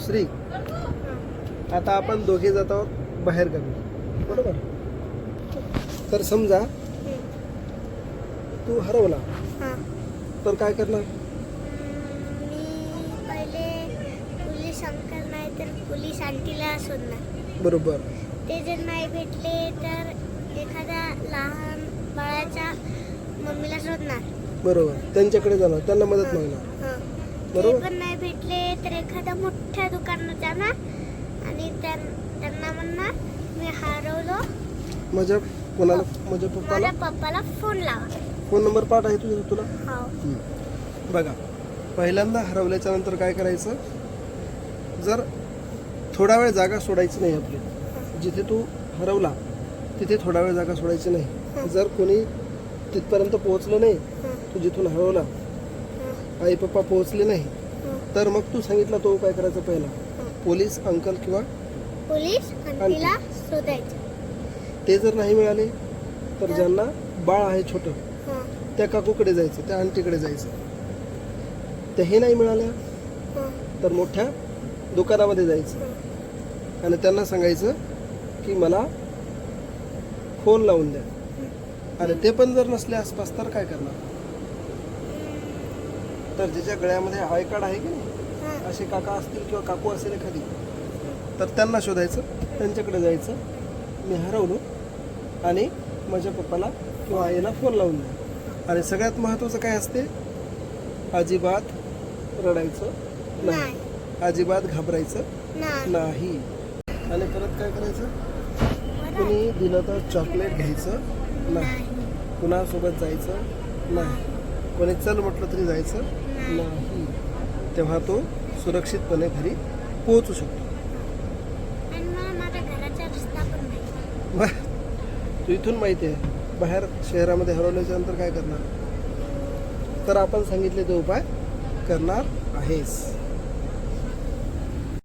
श्री, आता आपण दोघे जात आहोत बाहेर गावी, बरोबर? तर समजा तू हरवला तर काय करणार? मी पहिले पोलीस अंकल नाही तर पोलीस आंटीला शोधणार. बरोबर. ते जर नाही भेटले तर एखाद्या लहान बाळाच्या मम्मीला शोधणार. बरोबर, त्यांच्याकडे जाणार, त्यांना मदत मागणार. ते बरोबर. पण नाही भेटले तर एखाद्या मोठ्या दुकानात जाणार आणि त्यांना म्हणणार मी हरवलो, माझ्या कोणाला? माझ्या पप्पाला. माझ्या पप्पाला फोन लावा. फोन नंबर पाठ आहे तुला? हो. बघा, पहिल्यांदा हरवल्याच्या नंतर काय करायचं? जर थोडा वेळ जागा सोडायची नाही आपली. जिथे तू हरवला तिथे थोडा वेळ जागा सोडायची नाही. जर कोणी तिथपर्यंत पोहोचलं नाही, तू जिथून हरवला, आई पप्पा पोहोचले नाही, तर मग तू सांगितलं तो काय करायचं? पहिला पोलीस अंकल किंवा पोलीस आंटीला शोधायचं. ते जर नाही मिळाले तर ज्यांना बाळ आहे छोटं, त्या काकूकडे जायचं, त्या आंटीकडे जायचं. तेही नाही मिळाल्या तर मोठ्या दुकानामध्ये जायचं आणि त्यांना सांगायचं की मला फोन लावून द्या. आणि ते पण जर नसले आसपास तर काय करणार? तर ज्याच्या गळ्यामध्ये आय कार्ड आहे की नाही, असे काका असतील किंवा काकू असेल एखादी, तर त्यांना शोधायचं, त्यांच्याकडे जायचं, मी हरवलो आणि माझ्या पप्पाला किंवा आईला फोन लावून द्या. आणि सगळ्यात महत्त्वाचं काय असते? अजिबात रडायचं नाही, अजिबात घाबरायचं नाही. आणि परत काय करायचं? कुणी दिलं तर चॉकलेट घ्यायचं नाही, कुणासोबत जायचं नाही, कोणी चल म्हटलं तरी जायचं नाही. तेव्हा तो सुरक्षितपणे घरी पोहोचू शकतो. आणि मला माझ्या घराचा रस्ता पण नाही. तू इथून माहिती आहे बाहेर शहरामध्ये हरवल्याच्या नंतर काय करणार? तर आपण सांगितले ते उपाय करणार आहेस.